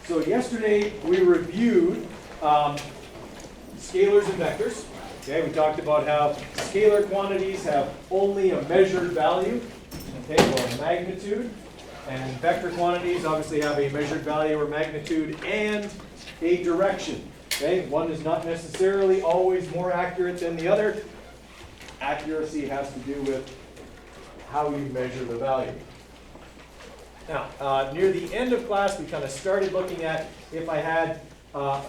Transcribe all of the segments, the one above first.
So yesterday we reviewed scalars and vectors. Okay, we talked about how scalar quantities have only a measured value, okay, or a magnitude, and vector quantities obviously have a measured value or magnitude and a direction. Okay, one is not necessarily always more accurate than the other. Accuracy has to do with how you measure the value. Now, near the end of class, we kind of started looking at if I had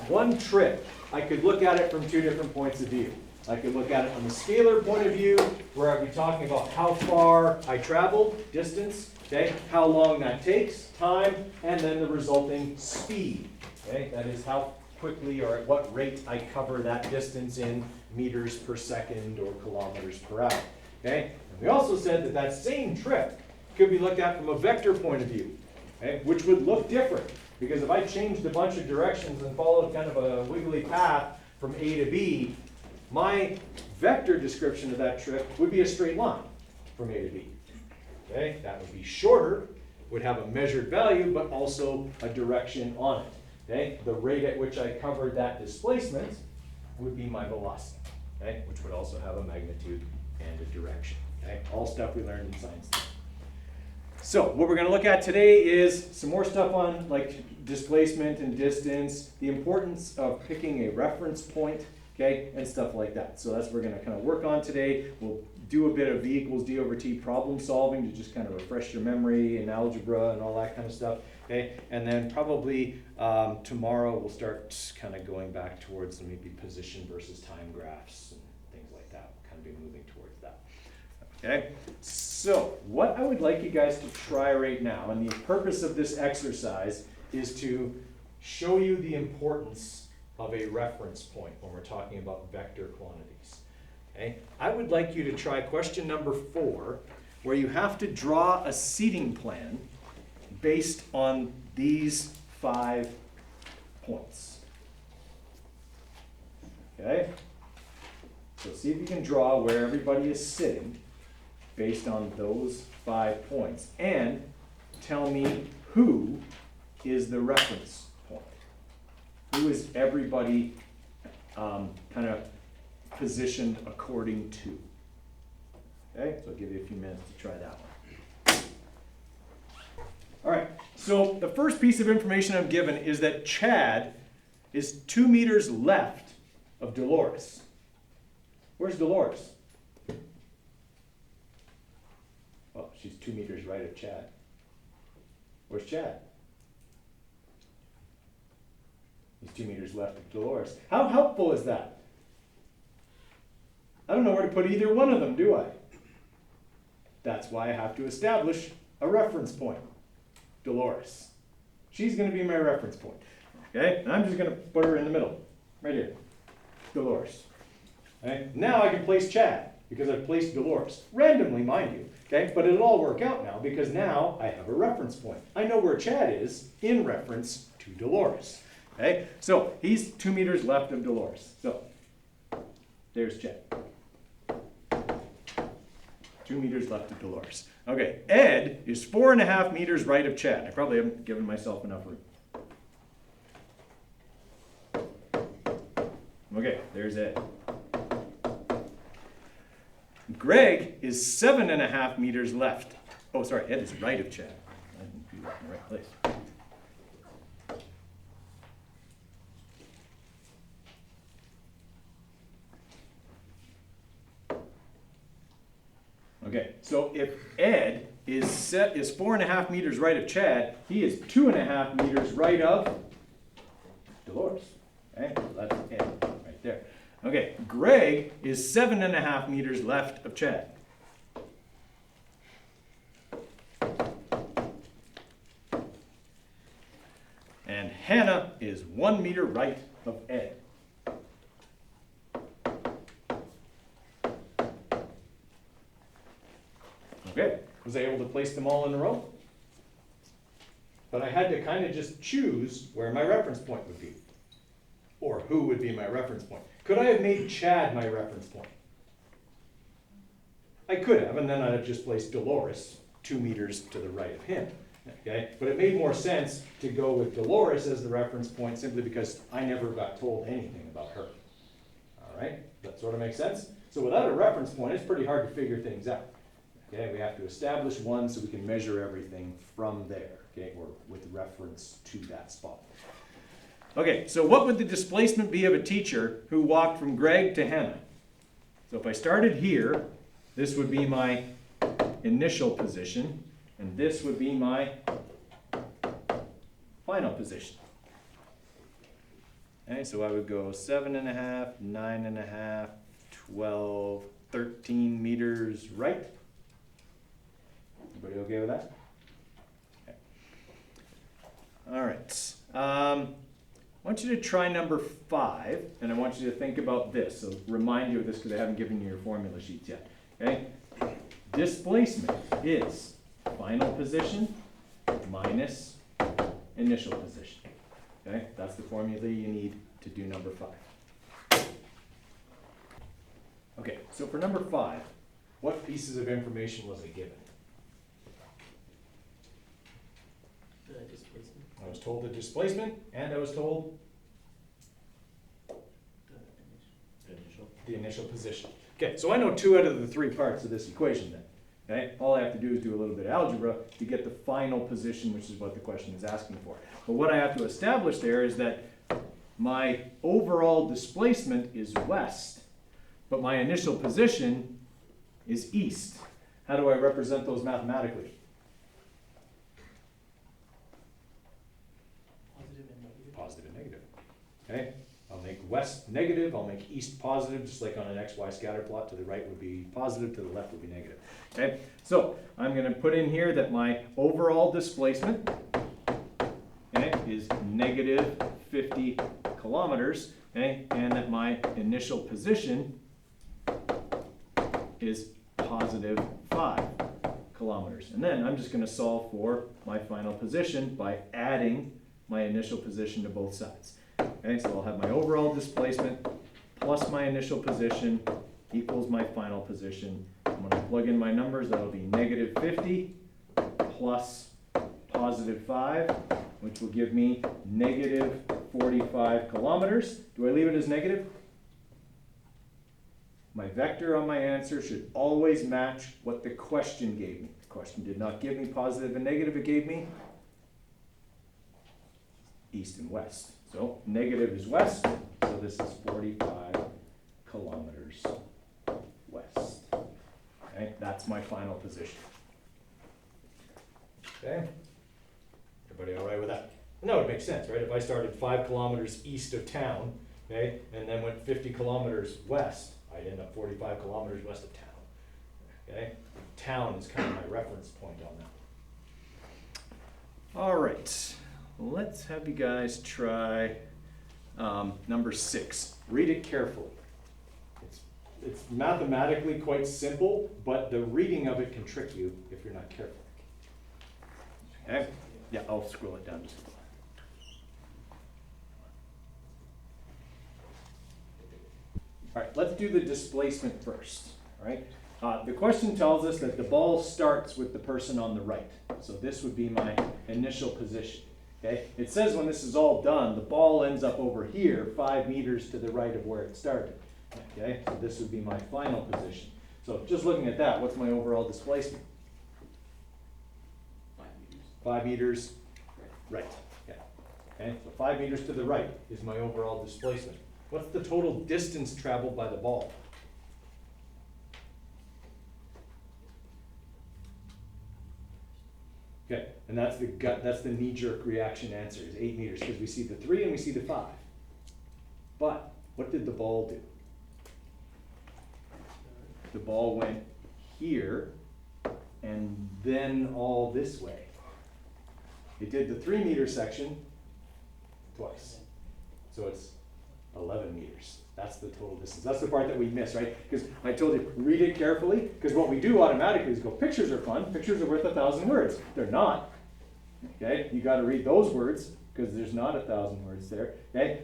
one trip, I could look at it from two different points of view. I could look at it from the scalar point of view, where I'd be talking about how far I traveled, distance, okay, how long that takes, time, and then the resulting speed. Okay, that is how quickly or at what rate I cover that distance in meters per second or kilometers per hour. Okay, and we also said that that same trip could be looked at from a vector point of view, okay, which would look different. Because if I changed a bunch of directions and followed kind of a wiggly path from A to B, my vector description of that trip would be a straight line from A to B. Okay, that would be shorter, would have a measured value, but also a direction on it. Okay, the rate at which I covered that displacement would be my velocity, okay, which would also have a magnitude and a direction. Okay, all stuff we learned in science. So what we're going to look at today is some more stuff on like displacement and distance, the importance of picking a reference point, okay, and stuff like that. So that's what we're going to kind of work on today. We'll do a bit of V equals D over T problem solving to just kind of refresh your memory and algebra and all that kind of stuff, okay? And then probably tomorrow we'll start kind of going back towards maybe position versus time graphs and things like that. We'll kind of be moving towards that. Okay, so what I would like you guys to try right now, and the purpose of this exercise is to show you the importance of a reference point when we're talking about vector quantities. Okay, I would like you to try question number 4, where you have to draw a seating plan based on these 5 points. Okay, so see if you can draw where everybody is sitting based on those 5 points, and tell me who is the reference point. Who is everybody kind of positioned according to? Okay, so I'll give you a few minutes to try that one. All right, so the first piece of information I'm given is that Chad is 2 meters left of Dolores. Where's Dolores? Well, she's 2 meters right of Chad. Where's Chad? He's 2 meters left of Dolores. How helpful is that? I don't know where to put either one of them, do I? That's why I have to establish a reference point. Dolores. She's going to be my reference point. Okay? And I'm just going to put her in the middle. Right here. Dolores. Okay? Now I can place Chad because I've placed Dolores. Randomly, mind you. Okay, but it'll all work out now because now I have a reference point. I know where Chad is in reference to Dolores. Okay, so he's 2 meters left of Dolores. So there's Chad. 2 meters left of Dolores. Okay, Ed is 4.5 meters right of Chad. I probably haven't given myself enough room. Okay, there's Ed. Greg is 7.5 meters left. Oh, sorry, Ed is right of Chad. I didn't do that in the right place. Okay, so if Ed is 4.5 meters right of Chad, he is 2.5 meters right of Dolores. Okay, so that's Ed right there. Okay, Greg is 7.5 meters left of Chad. And Hannah is 1 meter right of Ed. Okay, was I able to place them all in a row? But I had to kind of just choose where my reference point would be. Or who would be my reference point. Could I have made Chad my reference point? I could have, and then I'd have just placed Dolores 2 meters to the right of him. Okay, but it made more sense to go with Dolores as the reference point simply because I never got told anything about her. All right, that sort of makes sense? So without a reference point, it's pretty hard to figure things out. Okay, we have to establish one so we can measure everything from there, okay, or with reference to that spot. Okay, so what would the displacement be of a teacher who walked from Greg to Hannah? So if I started here, this would be my initial position, and this would be my final position. Okay, so I would go 7.5, 9.5, 12, 13 meters right. Everybody okay with that? Okay. All right. I want you to try number 5, and I want you to think about this. So remind you of this because I haven't given you your formula sheets yet. Okay? Displacement is final position minus initial position. Okay? That's the formula you need to do number 5. Okay, so for number 5, what pieces of information was I given? Displacement. I was told the displacement, and I was told the initial position. Okay, so I know 2 out of the 3 parts of this equation then. Okay, all I have to do is do a little bit of algebra to get the final position, which is what the question is asking for. But what I have to establish there is that my overall displacement is west, but my initial position is east. How do I represent those mathematically? Positive and negative. Positive and negative. Okay, I'll make west negative, I'll make east positive, just like on an XY scatter plot. To the right would be positive, to the left would be negative. Okay, so I'm going to put in here that my overall displacement, okay, is negative 50 kilometers, okay, and that my initial position is positive 5 kilometers. And then I'm just going to solve for my final position by adding my initial position to both sides. Okay, so I'll have my overall displacement plus my initial position equals my final position. And when I plug in my numbers, that'll be negative 50 plus positive 5, which will give me negative 45 kilometers. Do I leave it as negative? My vector on my answer should always match what the question gave me. The question did not give me positive and negative, it gave me east and west. So negative is west, so this is 45 kilometers west. Okay, that's my final position. Okay, everybody all right with that? No, it makes sense, right? If I started 5 kilometers east of town, okay, and then went 50 kilometers west, I'd end up 45 kilometers west of town. Okay, town is kind of my reference point on that. All right, let's have you guys try number 6. Read it carefully. It's mathematically quite simple, but the reading of it can trick you if you're not careful. Okay, yeah, I'll scroll it down just a little. All right, let's do the displacement first, all right? The question tells us that the ball starts with the person on the right. So this would be my initial position, okay? It says when this is all done, the ball ends up over here, 5 meters to the right of where it started, okay? So this would be my final position. So just looking at that, what's my overall displacement? 5 meters right, okay? So 5 meters to the right is my overall displacement. What's the total distance traveled by the ball? Okay, and that's the knee-jerk reaction answer is 8 meters because we see the 3 and we see the 5. But what did the ball do? The ball went here and then all this way. It did the 3 meter section twice. So it's 11 meters. That's the total distance. That's the part that we miss, right? Because I told you, read it carefully, because what we do automatically is go, pictures are fun, pictures are worth 1,000 words. They're not. Okay, you got to read those words, because there's not 1,000 words there. Okay,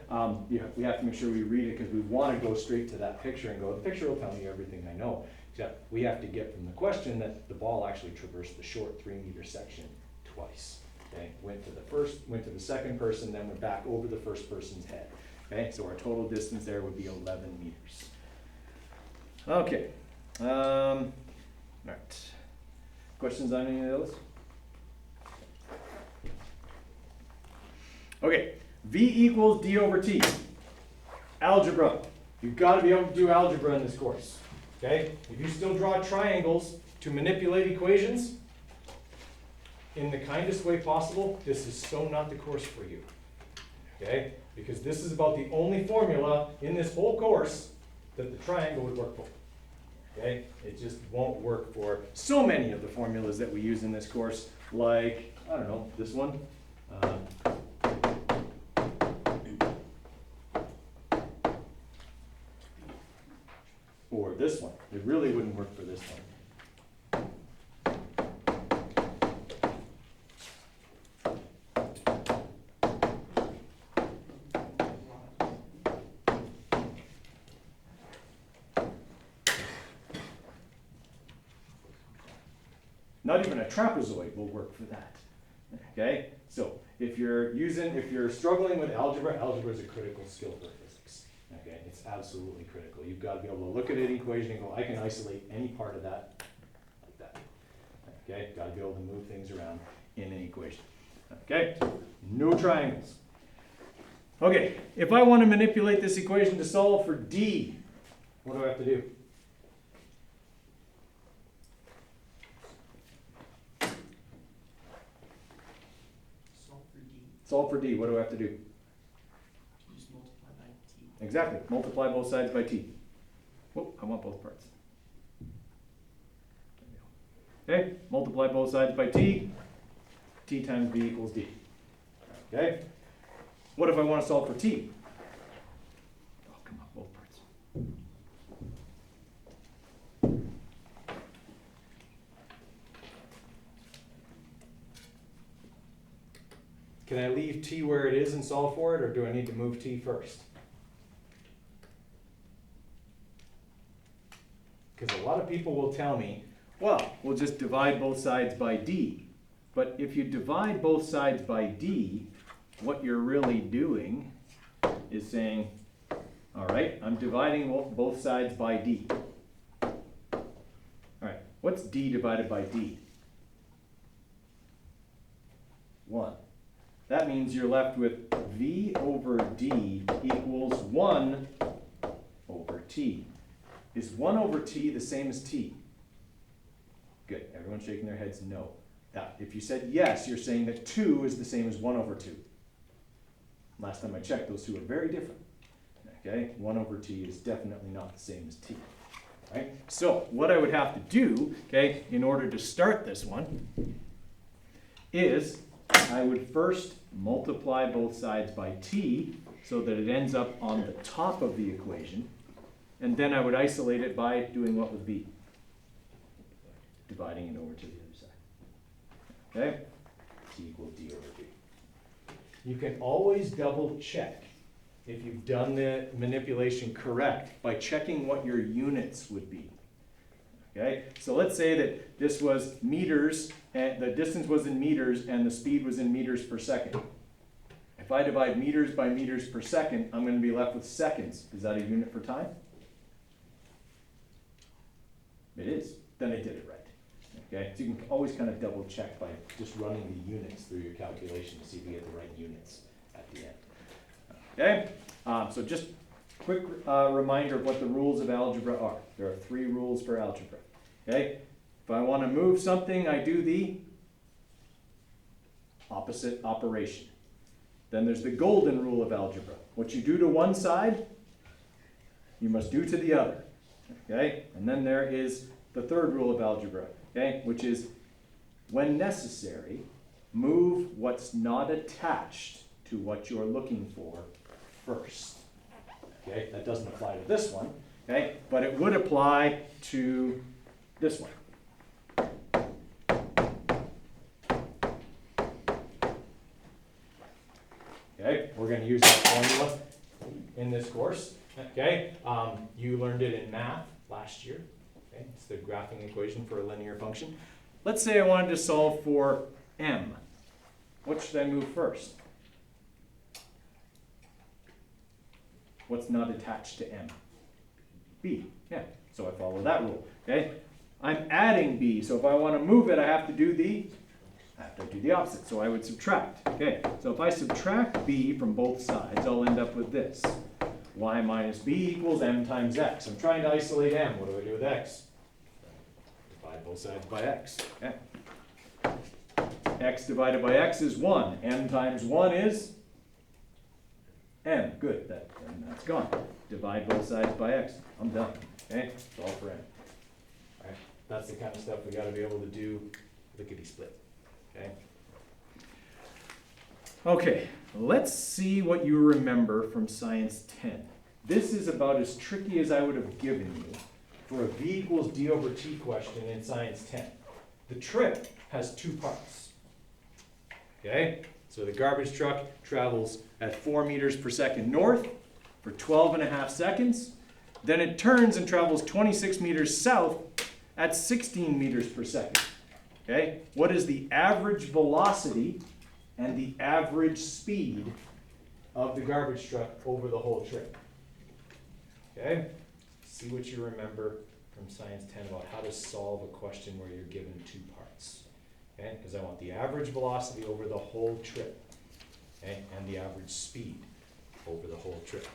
we have to make sure we read it, because we want to go straight to that picture and go, the picture will tell me everything I know. Except we have to get from the question that the ball actually traversed the short 3 meter section twice. Okay, went to the first, went to the second person, then went back over the first person's head. Okay, so our total distance there would be 11 meters. Okay, all right. Questions on any of those? Okay, V equals D over T. Algebra. You've got to be able to do algebra in this course. Okay, if you still draw triangles to manipulate equations in the kindest way possible, this is so not the course for you. Okay, because this is about the only formula in this whole course that the triangle would work for. Okay, it just won't work for so many of the formulas that we use in this course, like, I don't know, this one. Or this one. It really wouldn't work for this one. Not even a trapezoid will work for that. Okay? So if you're struggling with algebra, algebra is a critical skill for physics. Okay? It's absolutely critical. You've got to be able to look at an equation and go, I can isolate any part of that like that. Okay? Got to be able to move things around in an equation. Okay? No triangles. Okay, if I want to manipulate this equation to solve for D, what do I have to do? Solve for D, what do I have to do? Just multiply by t. Exactly, multiply both sides by t. Oh, I want both parts. Okay, multiply both sides by t. T times b equals d. Okay, what if I want to solve for t? Oh, come on, both parts. Can I leave t where it is and solve for it, or do I need to move t first? Because a lot of people will tell me, well, we'll just divide both sides by d. But if you divide both sides by d, what you're really doing is saying, all right, I'm dividing both sides by d. All right, what's d divided by d? 1. That means you're left with v over d equals 1 over t. Is 1 over t the same as t? Good. Everyone's shaking their heads no. Now, if you said yes, you're saying that 2 is the same as 1 over 2. Last time I checked, those two are very different. Okay? 1 over t is definitely not the same as t. Right? So, what I would have to do, okay, in order to start this one, is I would first multiply both sides by t so that it ends up on the top of the equation, and then I would isolate it by doing what with b? Dividing it over to the other side. Okay? T equals d over b. You can always double check if you've done the manipulation correct by checking what your units would be. Okay, so let's say that this was meters, and the distance was in meters, and the speed was in meters per second. If I divide meters by meters per second, I'm going to be left with seconds. Is that a unit for time? It is. Then I did it right. Okay, so you can always kind of double check by just running the units through your calculation to see if you get the right units at the end. Okay, so just quick reminder of what the rules of algebra are. There are 3 rules for algebra. Okay, if I want to move something, I do the opposite operation. Then there's the golden rule of algebra. What you do to one side, you must do to the other. Okay, and then there is the third rule of algebra, okay, which is when necessary, move what's not attached to what you're looking for first. Okay, that doesn't apply to this one, okay, but it would apply to this one. Okay, we're going to use that formula in this course. Okay, you learned it in math last year. Okay, it's the graphing equation for a linear function. Let's say I wanted to solve for m. What should I move first? What's not attached to M? B, yeah, so I follow that rule, okay? I'm adding B, so if I want to move it, I have to do the opposite, so I would subtract, okay? So if I subtract B from both sides, I'll end up with this. Y minus B equals M times X. I'm trying to isolate M, what do I do with X? Divide both sides by X, okay? X divided by X is 1, M times 1 is M, good, that's gone. Divide both sides by X, I'm done, okay? It's all for M. All right, that's the kind of stuff we gotta be able to do lickety-split, okay? Okay, let's see what you remember from Science 10. This is about as tricky as I would have given you for a V equals D over T question in Science 10. The trip has 2 parts, okay? So the garbage truck travels at 4 meters per second north for 12.5 seconds. Then it turns and travels 26 meters south at 16 meters per second. Okay? What is the average velocity and the average speed of the garbage truck over the whole trip? Okay? See what you remember from Science 10 about how to solve a question where you're given 2 parts. Okay? Because I want the average velocity over the whole trip. Okay? And the average speed over the whole trip.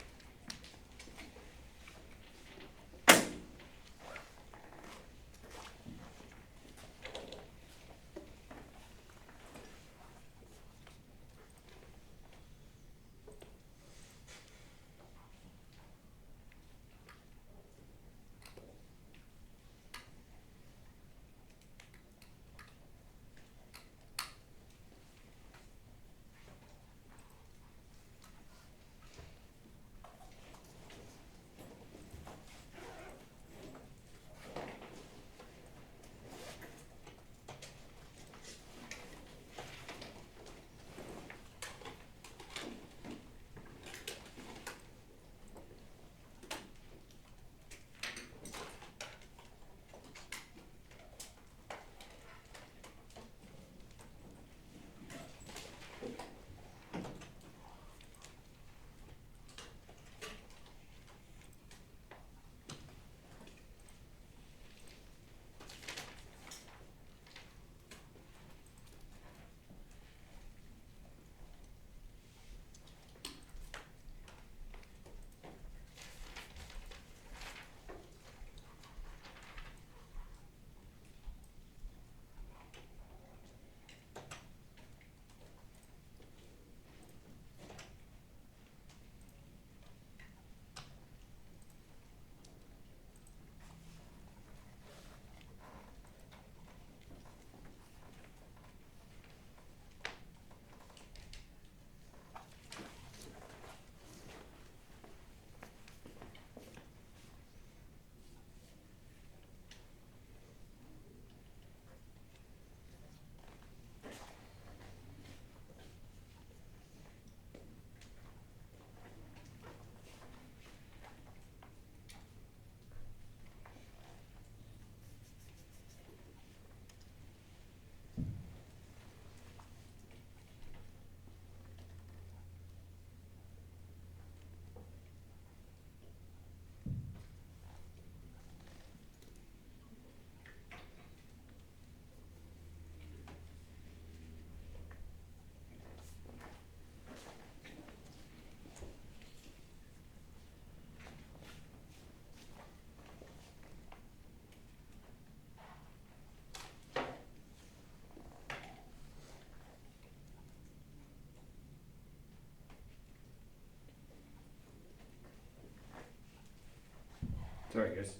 Sorry guys,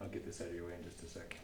I'll get this out of your way in just a second.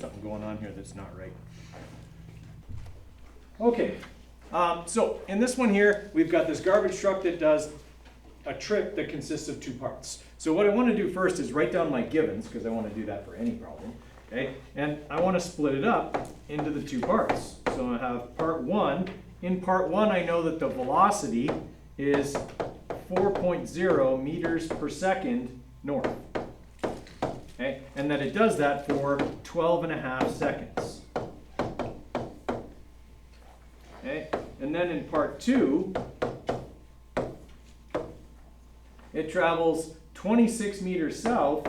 something going on here that's not right. Okay, so in this one here, we've got this garbage truck that does a trip that consists of 2 parts. So what I want to do first is write down my givens, because I want to do that for any problem. Okay, and I want to split it up into the 2 parts. So I have part 1. In part 1, I know that the velocity is 4.0 meters per second north. Okay, and that it does that for 12.5 seconds. Okay, and then in part 2, it travels 26 meters south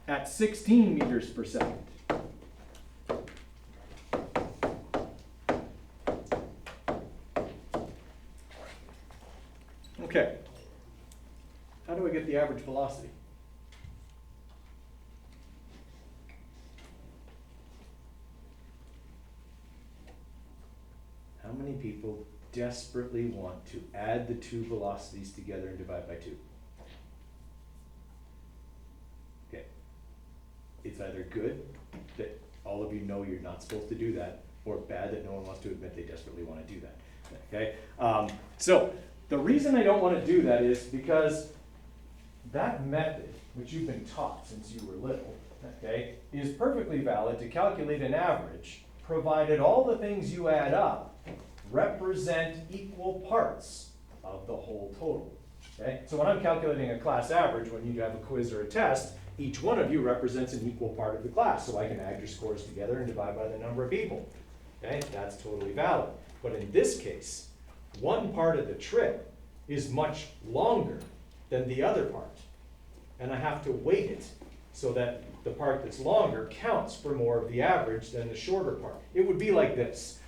at 16 meters per second. Okay. How do I get the average velocity? How many people desperately want to add the 2 velocities together and divide by 2? Okay. It's either good that all of you know you're not supposed to do that, or bad that no one wants to admit they desperately want to do that. Okay? So the reason I don't want to do that is because that method, which you've been taught since you were little, okay, is perfectly valid to calculate an average, provided all the things you add up represent equal parts of the whole total. Okay? So when I'm calculating a class average, when you have a quiz or a test, each one of you represents an equal part of the class, so I can add your scores together and divide by the number of people. Okay? That's totally valid. But in this case, one part of the trip is much longer than the other part. And I have to weight it so that the part that's longer counts for more of the average than the shorter part. It would be like this.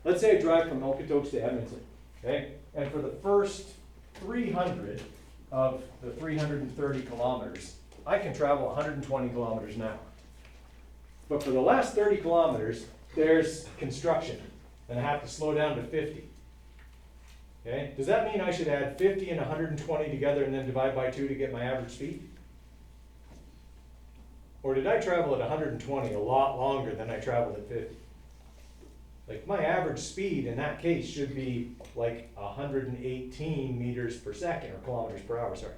Let's say I drive from Okotoks to Edmonton, okay? And for the first 300 of the 330 kilometers, I can travel 120 kilometers an hour. But for the last 30 kilometers, there's construction, and I have to slow down to 50. Okay? Does that mean I should add 50 and 120 together and then divide by 2 to get my average speed? Or did I travel at 120 a lot longer than I traveled at 50? Like, my average speed in that case should be like 118 meters per second, or kilometers per hour, sorry.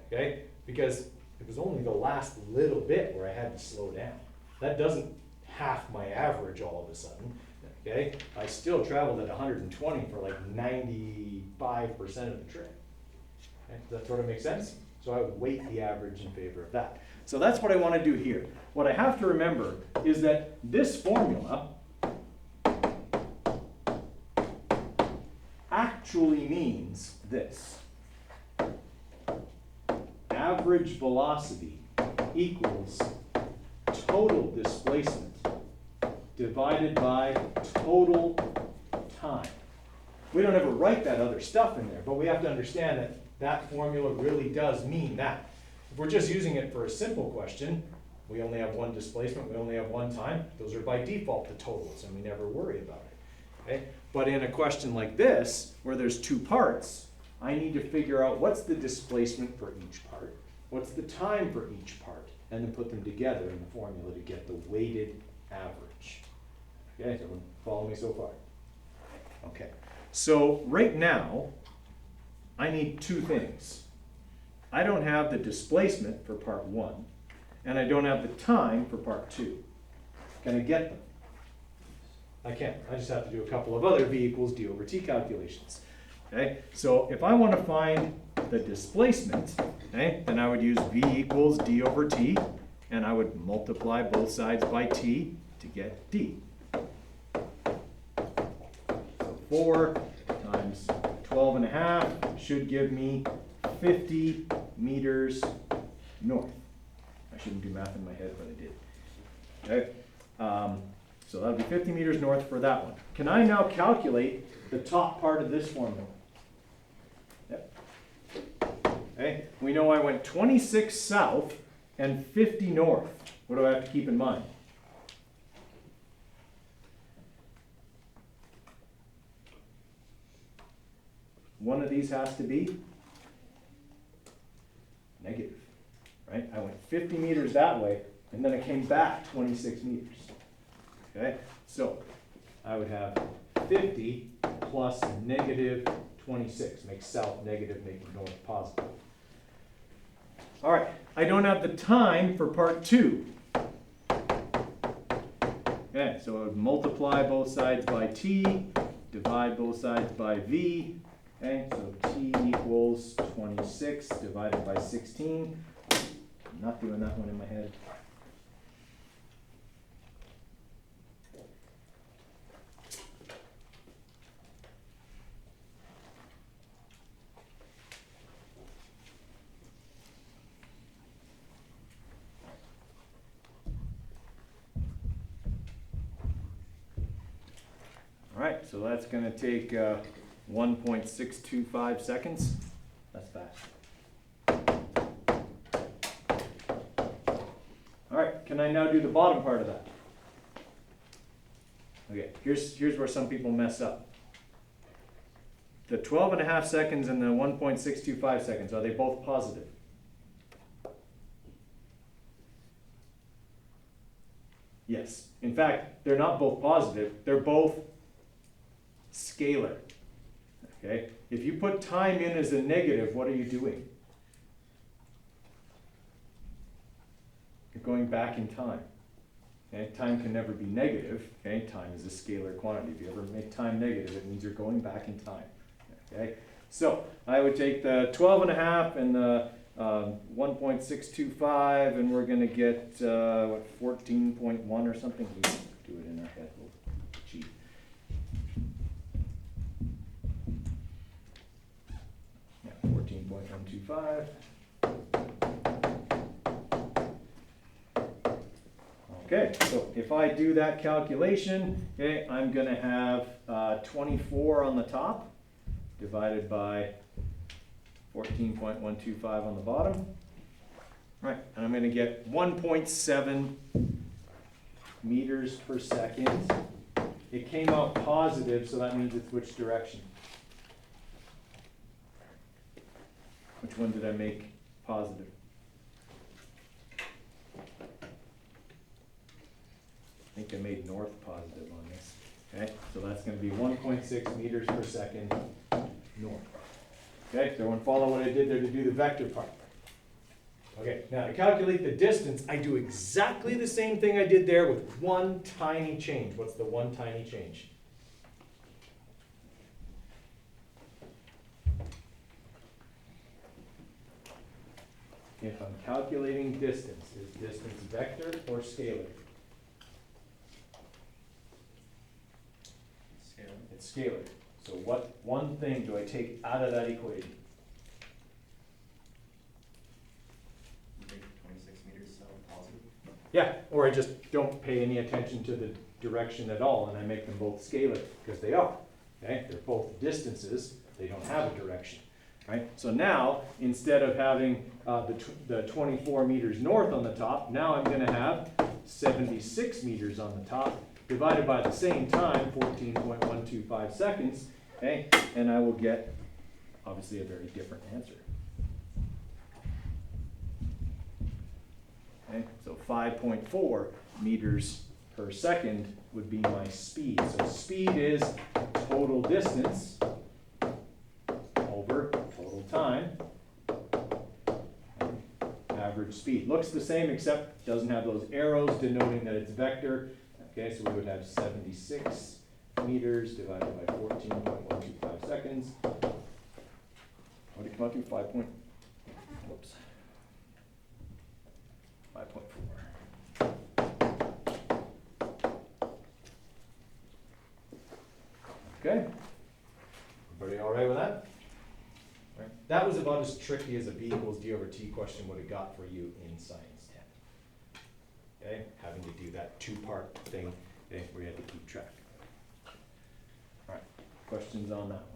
Okay? Because it was only the last little bit where I had to slow down. That doesn't half my average all of a sudden. Okay? I still traveled at 120 for like 95% of the trip. Okay? Does that sort of make sense? So I would weight the average in favor of that. So that's what I want to do here. What I have to remember is that this formula actually means this. Average velocity equals total displacement divided by total time. We don't ever write that other stuff in there, but we have to understand that that formula really does mean that. If we're just using it for a simple question, we only have one displacement, we only have one time, those are by default the totals, and we never worry about it. Okay? But in a question like this, where there's 2 parts, I need to figure out what's the displacement for each part, what's the time for each part, and then put them together in the formula to get the weighted average. Okay, so follow me so far? Okay, so right now, I need 2 things. I don't have the displacement for part 1, and I don't have the time for part 2. Can I get them? I can't. I just have to do a couple of other V equals D over T calculations. Okay, so if I want to find the displacement, okay, then I would use V equals D over T, and I would multiply both sides by T to get D. So 4 times 12.5 should give me 50 meters north. I shouldn't do math in my head, but I did. Okay, so that would be 50 meters north for that one. Can I now calculate the top part of this formula? Yep. Okay, we know I went 26 south and 50 north. What do I have to keep in mind? One of these has to be negative, right? I went 50 meters that way, and then I came back 26 meters. Okay, so I would have 50 plus negative 26, make south negative, make north positive. All right, I don't have the time for part 2. Okay, so I would multiply both sides by t, divide both sides by v. Okay, so t equals 26 divided by 16. I'm not doing that one in my head. All right, so that's going to take 1.625 seconds. That's fast. All right, can I now do the bottom part of that? Okay, here's where some people mess up. The 12.5 seconds and the 1.625 seconds, are they both positive? Yes. In fact, they're not both positive, they're both scalar. Okay? If you put time in as a negative, what are you doing? You're going back in time. Okay? Time can never be negative. Okay? Time is a scalar quantity. If you ever make time negative, it means you're going back in time. Okay? So I would take the 12.5 and the 1.625, and we're going to get what, 14.1 or something. We do it in our head. We'll cheat. Yeah, 14.125. Okay, so if I do that calculation, okay, I'm going to have 24 on the top divided by 14.125 on the bottom. Right, and I'm going to get 1.7 meters per second. It came out positive, so that means it's which direction? Which one did I make positive? I think I made north positive on this. Okay, so that's going to be 1.6 meters per second north. Okay, so everyone follow what I did there to do the vector part. Okay, now to calculate the distance, I do exactly the same thing I did there with one tiny change. What's the one tiny change? If I'm calculating distance, is distance vector or scalar? Scale. It's scalar. So what one thing do I take out of that equation? You think 26 meters south positive? Yeah, or I just don't pay any attention to the direction at all, and I make them both scalar, because they are. Okay, they're both distances, they don't have a direction. Right? So now, instead of having the 24 meters north on the top, now I'm going to have 76 meters on the top, divided by the same time, 14.125 seconds, okay, and I will get, obviously, a very different answer. Okay, so 5.4 meters per second would be my speed. So speed is total distance over total time, average speed. Looks the same, except doesn't have those arrows denoting that it's vector. Okay, so we would have 76 meters divided by 14.125 seconds. What did it come out to? 5.4. Okay. Everybody all right with that? Right. That was about as tricky as a B equals D over T question would have got for you in Science 10. Okay, having to do that two-part thing, okay, where you have to keep track. All right, questions on that one?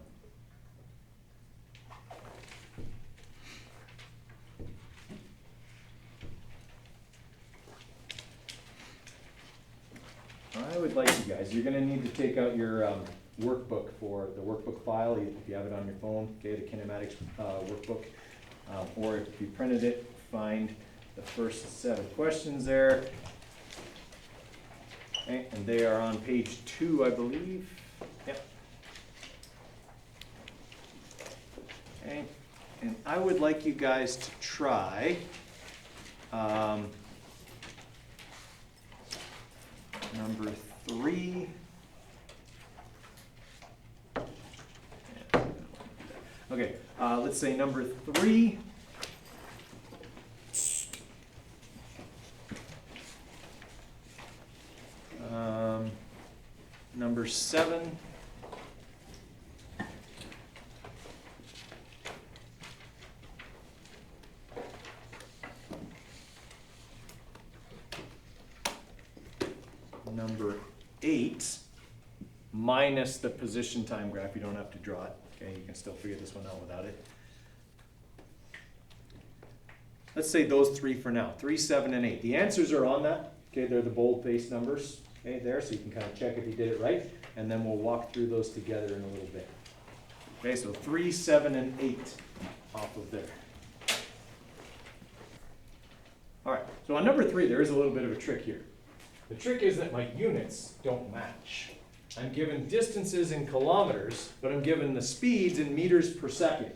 I would like you guys, you're going to need to take out your workbook for the workbook file, if you have it on your phone, okay, the kinematics workbook, or if you printed it, find the first set of questions there. Okay, and they are on page 2, I believe. Yep. Okay, and I would like you guys to try number 3. Okay, let's say number 3. Number 7. Number 8, minus the position time graph. You don't have to draw it. Okay, you can still figure this one out without it. Let's say those 3 for now, 3, 7, and 8. The answers are on that. Okay, they're the bold-faced numbers. Okay, there, so you can kind of check if you did it right, and then we'll walk through those together in a little bit. Okay, so 3, 7, and 8 off of there. All right, so on number 3, there is a little bit of a trick here. The trick is that my units don't match. I'm given distances in kilometers, but I'm given the speeds in meters per second.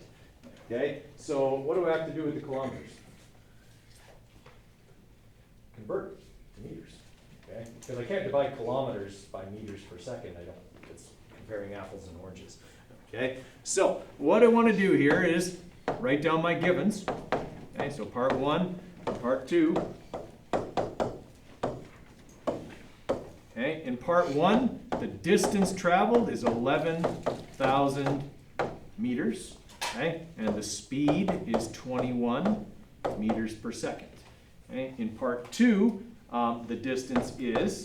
Okay, so what do I have to do with the kilometers? Convert to meters. Okay, because I can't divide kilometers by meters per second. It's comparing apples and oranges. Okay, so what I want to do here is write down my givens. Okay, so part 1, part 2. Okay, in part 1, the distance traveled is 11,000 meters. Okay, and the speed is 21 meters per second. Okay, in part 2, the distance is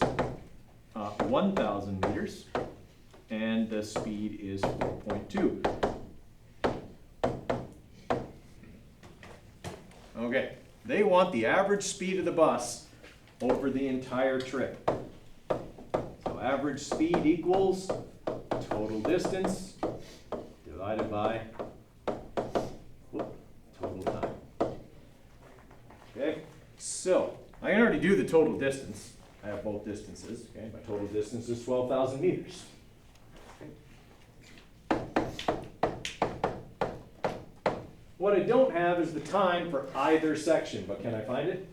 1,000 meters, and the speed is 4.2. Okay, they want the average speed of the bus over the entire trip. So average speed equals total distance divided by total time. Okay, so I can already do the total distance. I have both distances. Okay, my total distance is 12,000 meters. What I don't have is the time for either section, but can I find it?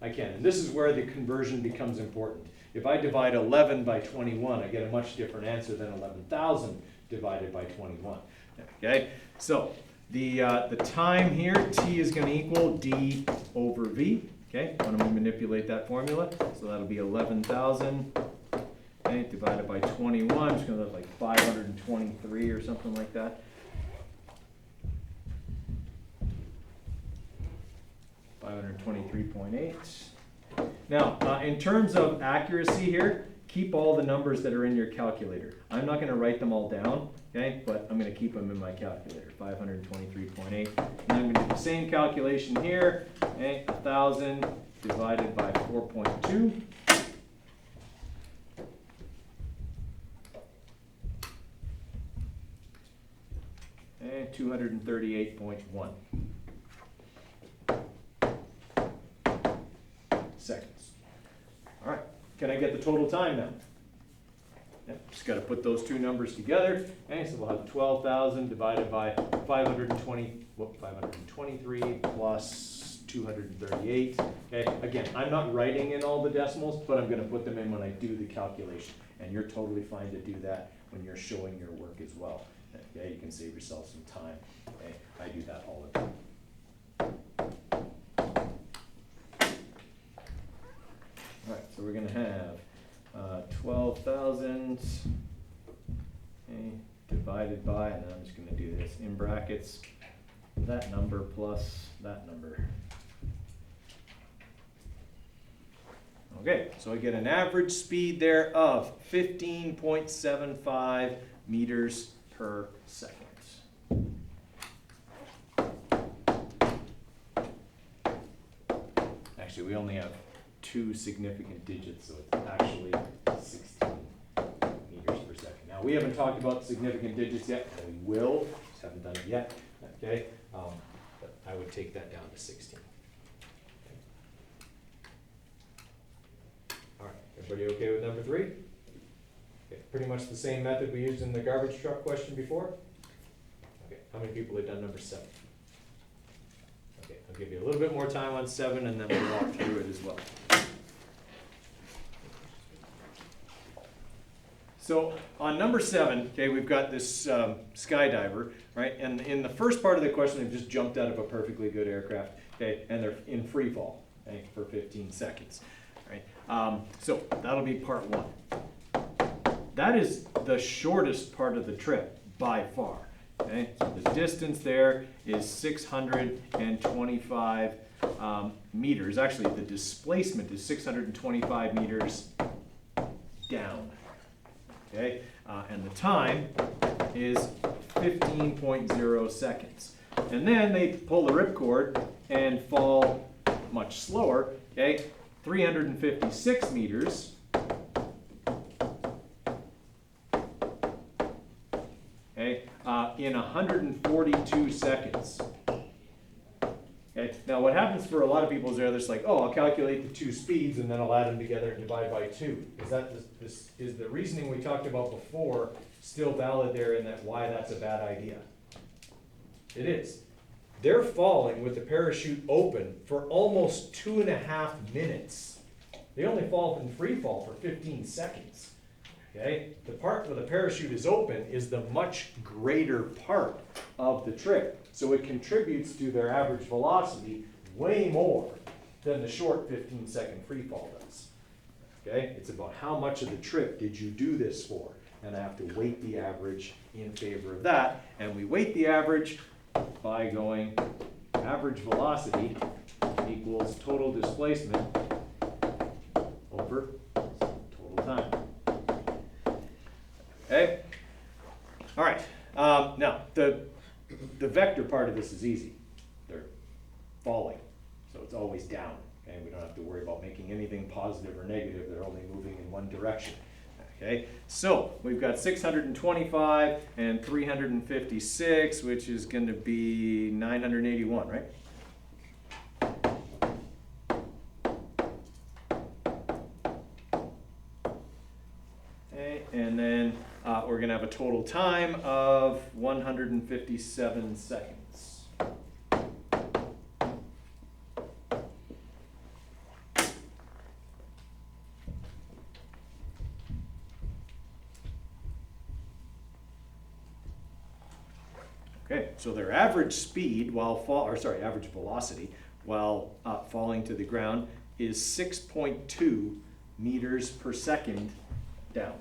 I can, and this is where the conversion becomes important. If I divide 11 by 21, I get a much different answer than 11,000 divided by 21. Okay, so the time here, T is going to equal D over V. Okay, I'm going to manipulate that formula, so that'll be 11,000 okay, divided by 21. It's going to look like 523 or something like that. 523.8. Now, in terms of accuracy here, keep all the numbers that are in your calculator. I'm not going to write them all down, okay, but I'm going to keep them in my calculator, 523.8. And I'm going to do the same calculation here, okay, 1,000 divided by 4.2. And 238.1. seconds. All right, can I get the total time now? Yep, just got to put those two numbers together. Okay, so we'll have 12,000 divided by 523 plus 238. Okay, again, I'm not writing in all the decimals, but I'm going to put them in when I do the calculation. And you're totally fine to do that when you're showing your work as well. Okay, you can save yourself some time. Okay, I do that all the time. All right, so we're going to have 12,000 okay, divided by, and I'm just going to do this in brackets, that number plus that number. Okay, so I get an average speed there of 15.75 meters per second. Actually, we only have 2 significant digits, so it's actually 16 meters per second. Now, we haven't talked about significant digits yet, and we will, just haven't done it yet, okay? But I would take that down to 16. All right, everybody okay with number 3? Okay, pretty much the same method we used in the garbage truck question before. Okay, how many people have done number 7? Okay, I'll give you a little bit more time on 7 and then we'll walk through it as well. So on number 7, okay, we've got this skydiver, right? And in the first part of the question, they've just jumped out of a perfectly good aircraft, okay, and they're in free fall, okay, for 15 seconds, right? So that'll be part 1. That is the shortest part of the trip by far, okay? So the distance there is 625 meters. Actually, the displacement is 625 meters down. Okay, and the time is 15.0 seconds. And then they pull the ripcord and fall much slower, okay, 356 meters. Okay, in 142 seconds. Okay, now what happens for a lot of people is they're just like, oh, I'll calculate the 2 speeds and then I'll add them together and divide by 2. Is the reasoning we talked about before still valid there in that why that's a bad idea? It is. They're falling with the parachute open for almost 2.5 minutes. They only fall in free fall for 15 seconds. Okay? The part where the parachute is open is the much greater part of the trip. So it contributes to their average velocity way more than the short 15-second free fall does. Okay? It's about how much of the trip did you do this for? And I have to weight the average in favor of that. And we weight the average by going average velocity equals total displacement over total time. Okay? All right. Now, the vector part of this is easy. They're falling, so it's always down. Okay? We don't have to worry about making anything positive or negative. They're only moving in one direction. Okay? So we've got 625 and 356, which is going to be 981, right? Okay, and then we're going to have a total time of 157 seconds. Okay, so their average speed while average velocity while falling to the ground is 6.2 meters per second down.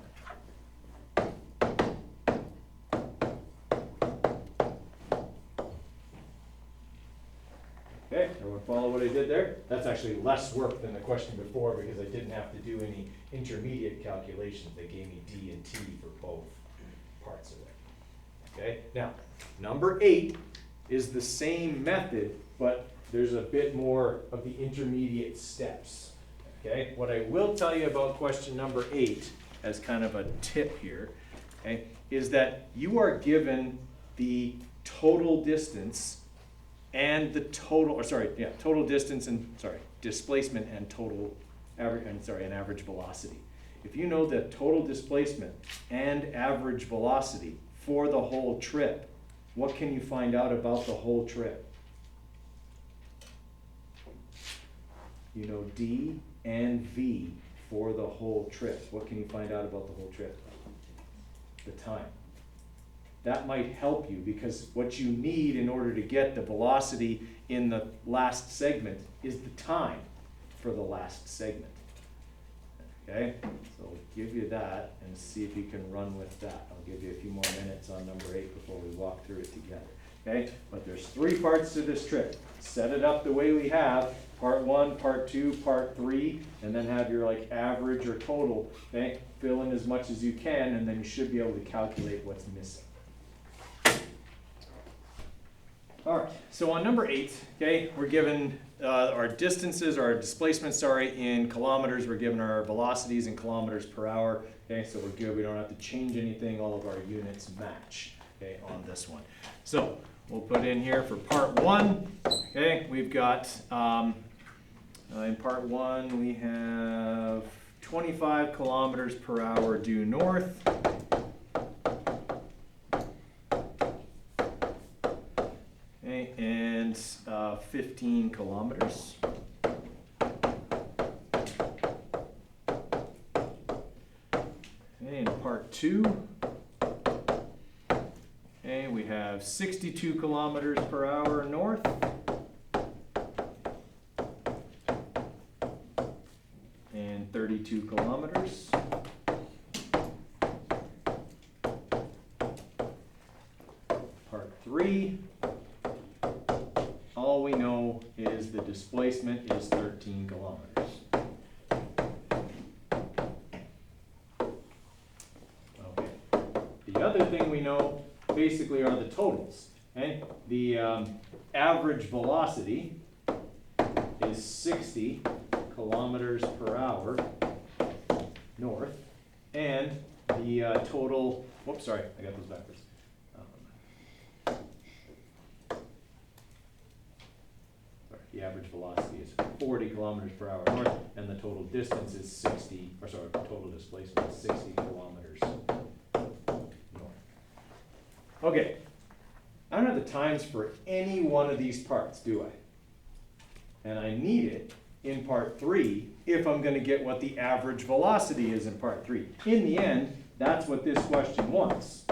Okay, everyone follow what I did there? That's actually less work than the question before because I didn't have to do any intermediate calculations. They gave me D and T for both parts of it. Okay, now number 8 is the same method, but there's a bit more of the intermediate steps. Okay, what I will tell you about question number 8 as kind of a tip here, okay, is that you are given the total distance and the total distance and displacement and total average and average velocity. If you know the total displacement and average velocity for the whole trip, what can you find out about the whole trip? You know D and V for the whole trip. What can you find out about the whole trip? The time. That might help you because what you need in order to get the velocity in the last segment is the time for the last segment. Okay, so I'll give you that and see if you can run with that. I'll give you a few more minutes on number 8 before we walk through it together. Okay, but there's 3 parts to this trip. Set it up the way we have, part 1, part 2, part 3, and then have your like average or total. Okay, fill in as much as you can and then you should be able to calculate what's missing. All right, so on number 8, okay, we're given our distances, our displacements, in kilometers. We're given our velocities in kilometers per hour. Okay, so we're good. We don't have to change anything. All of our units match. okay, on this one. So we'll put in here for part one, okay, we've got, in part one, we have 25 kilometers per hour due north. Okay, and 15 kilometers. Okay, in part two, okay, we have 62 kilometers per hour north. And 32 kilometers. Part three, all we know is the displacement is 13 kilometers. Okay. The other thing we know basically are the totals. Okay? The average velocity is 60 kilometers per hour north, and the total, whoops, sorry, I got those backwards. Sorry, the average velocity is 40 kilometers per hour north, and the total distance is 60, or sorry, total displacement is 60 kilometers north. Okay, I don't have the times for any one of these parts, do I? And I need it in part three if I'm going to get what the average velocity is in part three. In the end, that's what this question wants.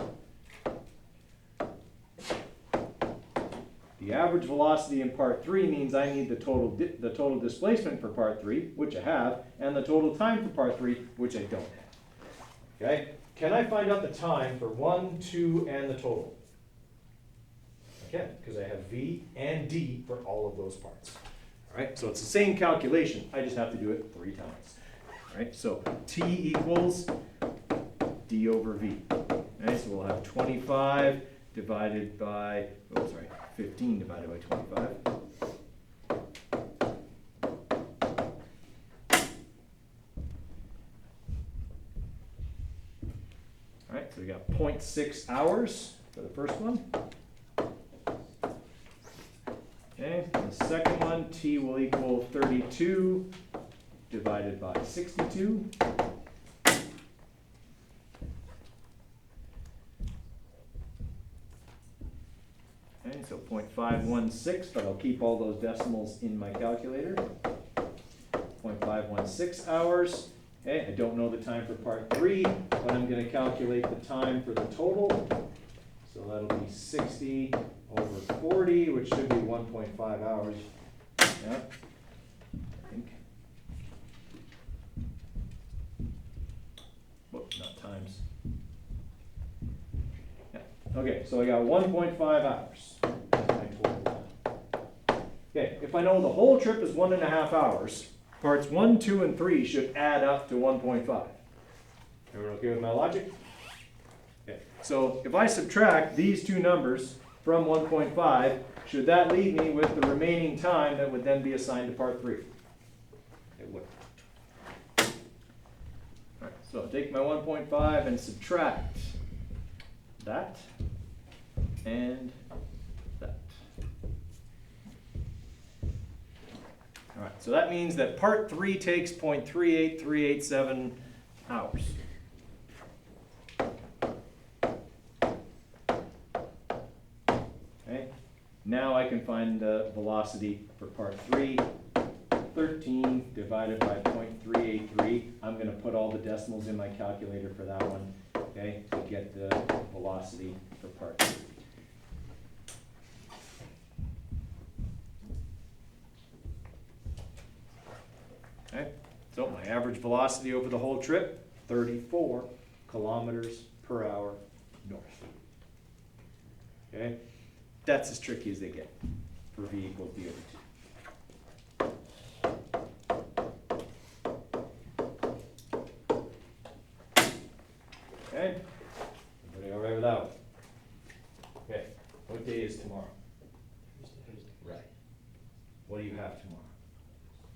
The average velocity in part three means I need the total displacement for part three, which I have, and the total time for part three, which I don't have. Okay? Can I find out the time for 1, 2, and the total? I can, because I have V and D for all of those parts. All right, so it's the same calculation, I just have to do it 3 times. All right, so T equals D over V. All right, so we'll have 25 divided by, 15 divided by 25. All right, so we got 0.6 hours for the first one. Okay, the second one, T will equal 32 divided by 62. Okay, so 0.516, but I'll keep all those decimals in my calculator. 0.516 hours. Okay, I don't know the time for part three, but I'm going to calculate the time for the total. So that'll be 60 over 40, which should be 1.5 hours. Yeah, I think. Whoops, not times. Yeah. Okay, so I got 1.5 hours. That's my total time. Okay, if I know the whole trip is 1.5 hours, parts 1, 2, and 3 should add up to 1.5. Everyone okay with my logic? Okay, so if I subtract these two numbers from 1.5, should that leave me with the remaining time that would then be assigned to part 3? It would. All right, so take my 1.5 and subtract that and that. All right, so that means that part 3 takes 0.38387 hours. Okay, now I can find the velocity for part 3. 13 divided by 0.383. I'm going to put all the decimals in my calculator for that one, okay, to get the velocity for part 3. Okay, so my average velocity over the whole trip, 34 kilometers per hour north. Okay, that's as tricky as they get for V equals D over 2. Okay, everybody all right with that one? Okay, what day is tomorrow? Right. What do you have tomorrow?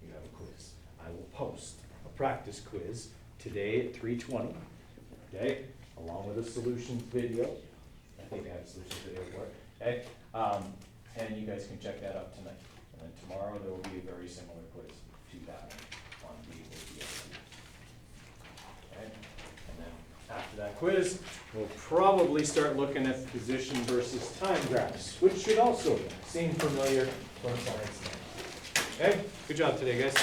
You have a quiz. I will post a practice quiz today at 3:20, okay, along with a solutions video. think I have a solution video for it, okay? And you guys can check that out tonight. And then tomorrow, there will be a very similar quiz to that on the APS. Okay, and then after that quiz, we'll probably start looking at the position versus time graphs, which should also seem familiar from science. Okay, good job today, guys.